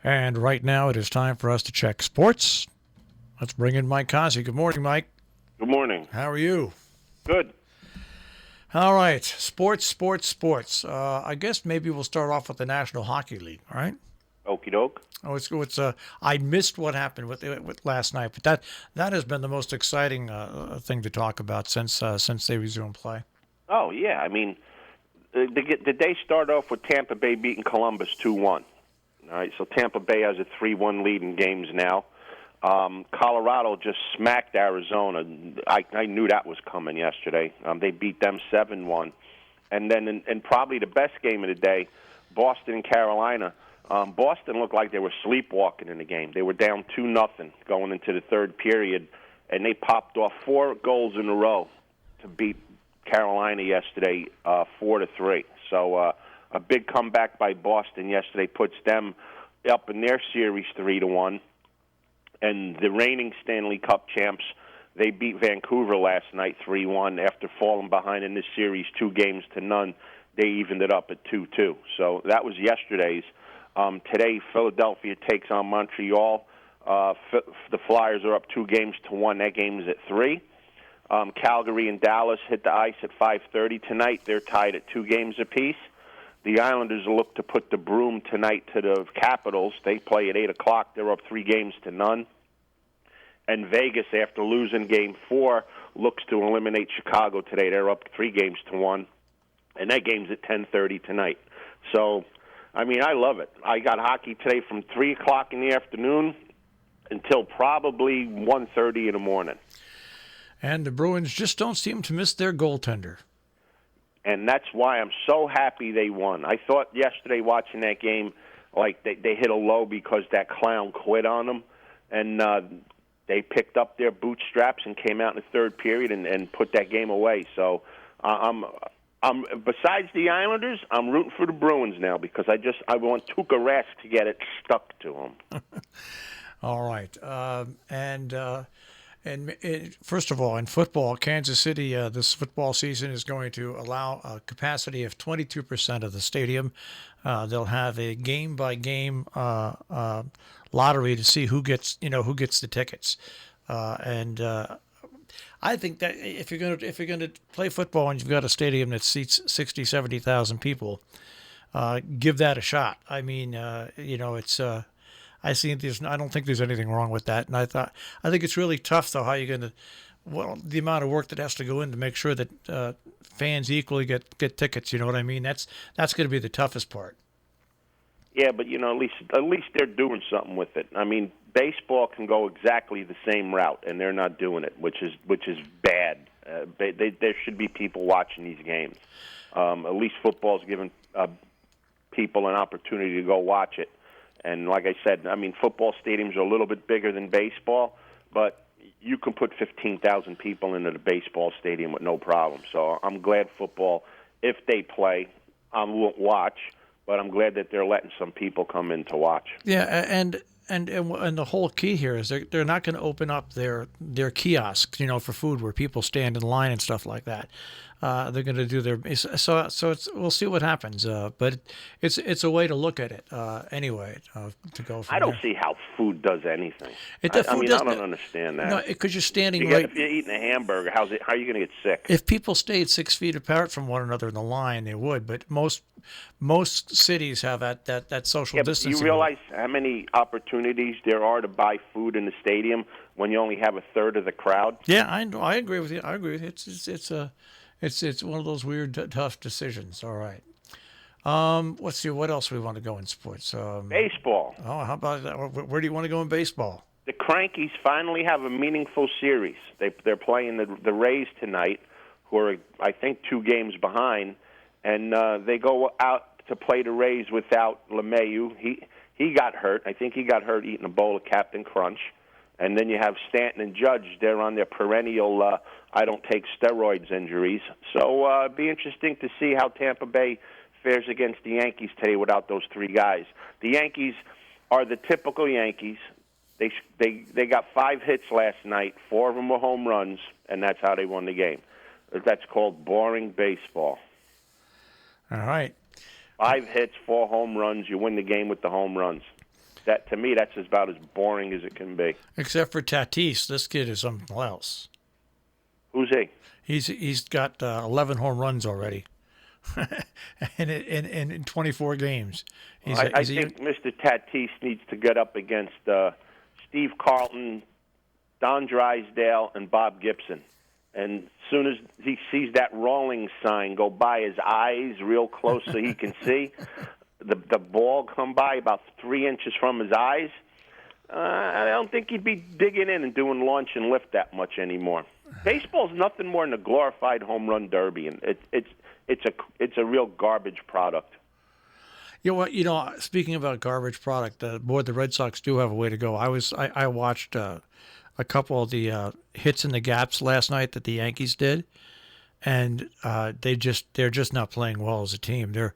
And right now it is time for us to check sports. Let's bring in Mike Cozzi. Good morning, Mike. Good morning. How are you? Good. All right. Sports. I guess maybe we'll start off with the National Hockey League, all right? Okie doke. I missed what happened with last night, but that has been the most exciting thing to talk about since they resumed play. Oh, yeah. I mean, the day started off with Tampa Bay beating Columbus 2-1. All right, so Tampa Bay has a 3-1 lead in games now. Colorado just smacked Arizona. I knew that was coming yesterday. They beat them 7-1. And then in probably the best game of the day, Boston and Carolina. Boston looked like they were sleepwalking in the game. They were down 2-0 going into the third period, and they popped off 4 goals in a row to beat Carolina yesterday 4-3. So a big comeback by Boston yesterday puts them up in their series 3-1. And the reigning Stanley Cup champs, they beat Vancouver last night 3-1 after falling behind in this series 2-0. They evened it up at 2-2. So that was yesterday's. Today, Philadelphia takes on Montreal. The Flyers are up 2-1. That game is at 3. Calgary and Dallas hit the ice at 5:30 tonight. They're tied at 2 games apiece. The Islanders look to put the broom tonight to the Capitals. They play at 8 o'clock. They're up 3-0. And Vegas, after losing Game 4, looks to eliminate Chicago today. They're up 3-1. And that game's at 10:30 tonight. So, I mean, I love it. I got hockey today from 3 o'clock in the afternoon until probably 1:30 in the morning. And the Bruins just don't seem to miss their goaltender. And that's why I'm so happy they won. I thought yesterday watching that game, like they hit a low because that clown quit on them. And they picked up their bootstraps and came out in the third period and put that game away. So I'm besides the Islanders, I'm rooting for the Bruins now because I want Tuukka Rask to get it stuck to him. All right. And first of all, in football, Kansas City, this football season is going to allow a capacity of 22% of the stadium. They'll have a game-by-game lottery to see who gets the tickets. I think that if you're going to play football and you've got a stadium that seats 60, 70,000 people, give that a shot. I mean, it's. I don't think there's anything wrong with that, and I think it's really tough though how you're going to, the amount of work that has to go in to make sure that fans equally get tickets. You know what I mean? That's going to be the toughest part. Yeah, but at least they're doing something with it. I mean, baseball can go exactly the same route, and they're not doing it, which is bad. There should be people watching these games. At least football's giving people an opportunity to go watch it. And like I said, I mean, football stadiums are a little bit bigger than baseball, but you can put 15,000 people into the baseball stadium with no problem. So I'm glad football, if they play, I won't watch, but I'm glad that they're letting some people come in to watch. Yeah, and the whole key here is they're not going to open up their kiosks, for food where people stand in line and stuff like that. They're going to do we'll see what happens. But it's a way to look at it anyway. To go from I don't there. see how food does anything. I don't understand that. No, because you're standing If you're eating a hamburger, how are you going to get sick? If people stayed 6 feet apart from one another in the line, they would. But most cities have that social distancing. Do you realize how many opportunities there are to buy food in the stadium when you only have a third of the crowd? Yeah, I agree with you. It's one of those weird, tough decisions. All right. Let's see. What else we want to go in sports? Baseball. Oh, how about that? Where do you want to go in baseball? The Crankies finally have a meaningful series. They're playing the Rays tonight, who are, I think, 2 games behind, and they go out to play the Rays without LeMahieu. He got hurt. I think he got hurt eating a bowl of Captain Crunch. And then you have Stanton and Judge. They're on their perennial I don't take steroids injuries. So it'd be interesting to see how Tampa Bay fares against the Yankees today without those 3 guys. The Yankees are the typical Yankees. They got 5 hits last night. 4 of them were home runs, and that's how they won the game. That's called boring baseball. All right. 5 hits, 4 home runs. You win the game with the home runs. That to me, that's about as boring as it can be. Except for Tatis, this kid is something else. Who's he? He's got 11 home runs already, and in 24 games. I think Mr. Tatis needs to get up against Steve Carlton, Don Drysdale, and Bob Gibson. And as soon as he sees that rolling sign go by his eyes real close so he can see, the ball come by about 3 inches from his eyes, I don't think he'd be digging in and doing launch and lift that much anymore. Baseball's nothing more than a glorified home run derby, and it's a real garbage product. You know what? Speaking about garbage product, the Red Sox do have a way to go. I watched a couple of the hits in the gaps last night that the Yankees did, and they're just not playing well as a team. They're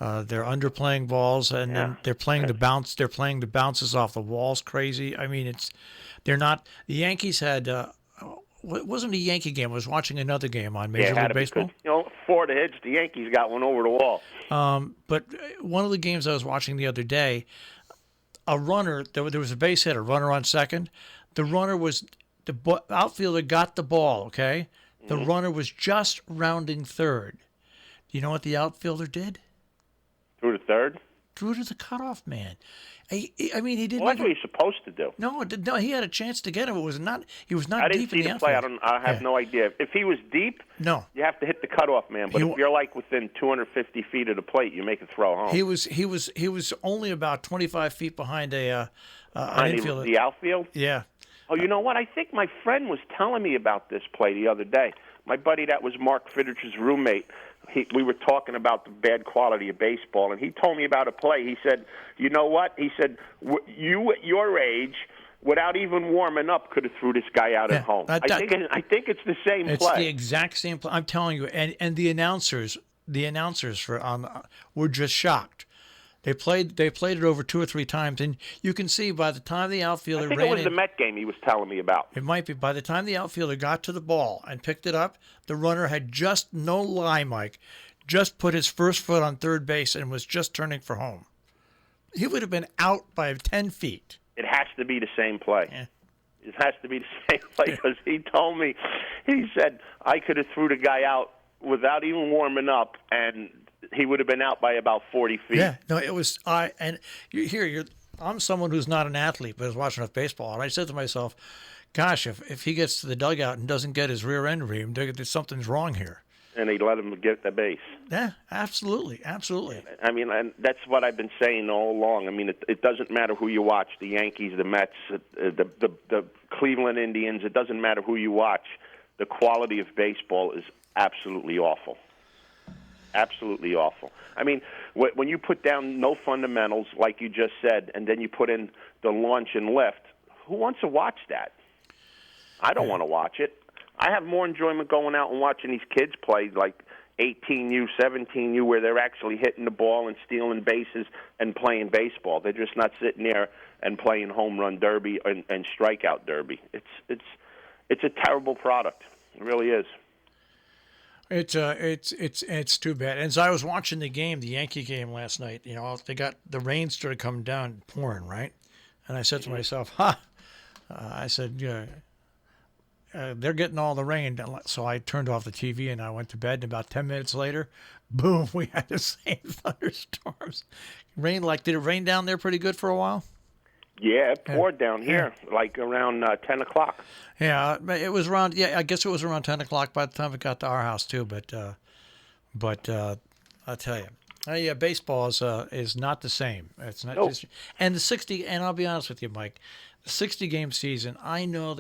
underplaying balls, and then they're playing the bounce. They're playing the bounces off the walls crazy. I mean, they're not. The Yankees had. It wasn't a Yankee game. I was watching another game on Major League Baseball. Because, 4 of the hits, the Yankees got one over the wall. But one of the games I was watching the other day, a runner, there was a base hit, a runner on second. The runner was, the outfielder got the ball, okay? The runner was just rounding third. Do you know what the outfielder did? Through the third? Threw to the cutoff man. I mean, he didn't. Well, that's what he's supposed to do. No, he had a chance to get him. He was not I didn't deep see in the the play. outfield. I have no idea. If he was deep, no, you have to hit the cutoff man. But if you're like within 250 feet of the plate, you make a throw home. He was only about 25 feet behind an infielder. The outfield? Yeah. Oh, you know what? I think my friend was telling me about this play the other day. My buddy that was Mark Fiddich's roommate, we were talking about the bad quality of baseball, and he told me about a play. He said, you know what? He said, you at your age, without even warming up, could have threw this guy out at home. I think it's the same play. It's the exact same play. I'm telling you. And the announcers were just shocked. They played it over 2 or 3 times, and you can see by the time the outfielder I think ran it was the Met game he was telling me about. It might be. By the time the outfielder got to the ball and picked it up, the runner had just, no lie, Mike, just put his first foot on third base and was just turning for home. He would have been out by 10 feet. It has to be the same play. Yeah. It has to be the same play because he told me, he said, I could have threw the guy out without even warming up, and he would have been out by about 40 feet. Yeah, no, it was I'm someone who's not an athlete, but is watching enough baseball, and I said to myself, gosh, if he gets to the dugout and doesn't get his rear end reamed, something's wrong here. And they let him get the base. Yeah, absolutely. I mean, and that's what I've been saying all along. I mean, it doesn't matter who you watch, the Yankees, the Mets, the Cleveland Indians, it doesn't matter who you watch. The quality of baseball is absolutely awful. Absolutely awful. I mean, when you put down no fundamentals, like you just said, and then you put in the launch and lift, who wants to watch that? I don't want to watch it. I have more enjoyment going out and watching these kids play, like 18U, 17U, where they're actually hitting the ball and stealing bases and playing baseball. They're just not sitting there and playing home run derby and strikeout derby. It's a terrible product. It really is. It's too bad. And as I was watching the Yankee game last night, the rain started coming down, pouring, right? And I said to myself, I said, they're getting all the rain. So I turned off the TV and I went to bed. And about 10 minutes later, boom, we had the same thunderstorms. Did it rain down there pretty good for a while? Yeah, it poured down here, like around 10 o'clock. Yeah, it was around. Yeah, I guess it was around 10 o'clock by the time it got to our house too. But I'll tell you, baseball is not the same. It's not. Nope. And the 60. And I'll be honest with you, Mike, the 60-game season. I know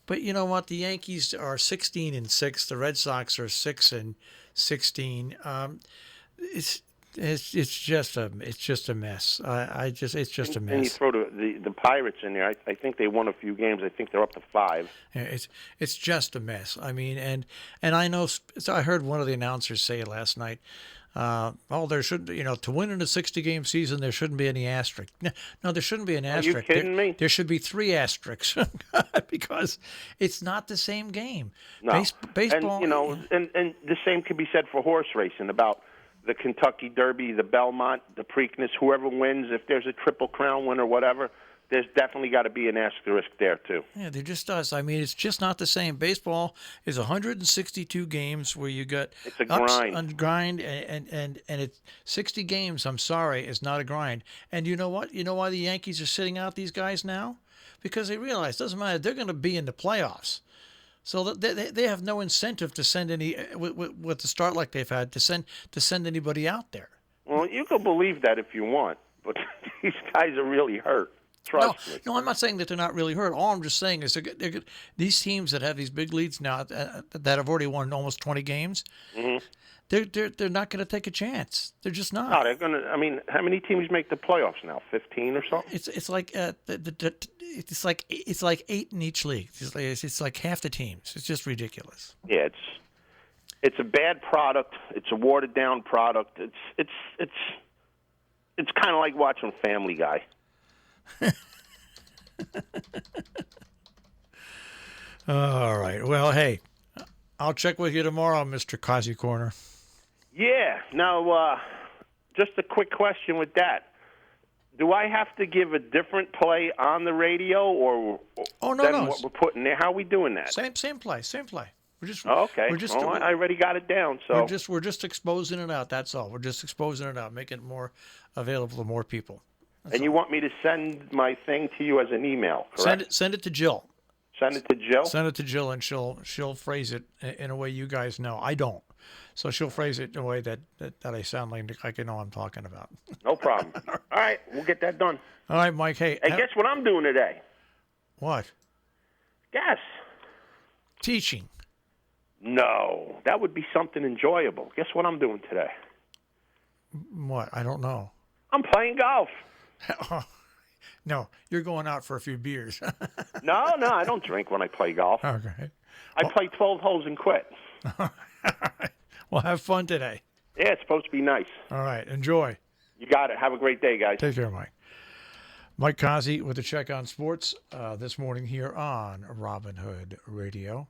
but you know what? The Yankees are 16-6. The Red Sox are 6-16. It's just a mess. It's just a mess. And you throw the Pirates in there. I think they won a few games. I think they're up to 5. Yeah, it's just a mess. I mean, and I know. So I heard one of the announcers say last night. There should, to win in a 60-game season, there shouldn't be any asterisk. No, there shouldn't be an asterisk. Are you kidding me? There should be 3 asterisks because it's not the same game. No. Baseball, and and the same can be said for horse racing about the Kentucky Derby, the Belmont, the Preakness, whoever wins, if there's a Triple Crown win or whatever, there's definitely got to be an asterisk there, too. Yeah, there just does. I mean, it's just not the same. Baseball is 162 games where you got It's a ups grind. and grind, and it's 60 games. I'm sorry, is not a grind. And you know what? You know why the Yankees are sitting out these guys now? Because they realize it doesn't matter. They're going to be in the playoffs. So they have no incentive to send any with the start like they've had to send anybody out there. Well, you can believe that if you want, but these guys are really hurt. Trust me. No, I'm not saying that they're not really hurt. All I'm just saying is these teams that have these big leads now that have already won almost 20 games, they're not going to take a chance. They're just not. No, they're gonna. I mean, how many teams make the playoffs now? 15 or something? It's like it's like 8 in each league. It's like half the teams. It's just ridiculous. Yeah, it's a bad product. It's a watered down product. It's kind of like watching Family Guy. All right. Well, hey, I'll check with you tomorrow, Mr. Cozzi Corner. Yeah. Now, just a quick question with that. Do I have to give a different play on the radio, or than what we're putting there? How are we doing that? Same play. We're just okay. I already got it down. So we're just exposing it out. That's all. We're just exposing it out, making it more available to more people. And you want me to send my thing to you as an email, correct? Send it to Jill. Send it to Jill? Send it to Jill, and she'll phrase it in a way you guys know. I don't. So she'll phrase it in a way that I sound like I know what I'm talking about. No problem. All right, we'll get that done. All right, Mike. Hey, guess what I'm doing today? What? Guess. Teaching. No, that would be something enjoyable. Guess what I'm doing today? What? I don't know. I'm playing golf. No, you're going out for a few beers. No, I don't drink when I play golf. Okay. I play 12 holes and quit. All right. Well, have fun today. Yeah, it's supposed to be nice. All right. Enjoy. You got it. Have a great day, guys. Take care, Mike. Mike Cozzi with a check on sports this morning here on Robin Hood Radio.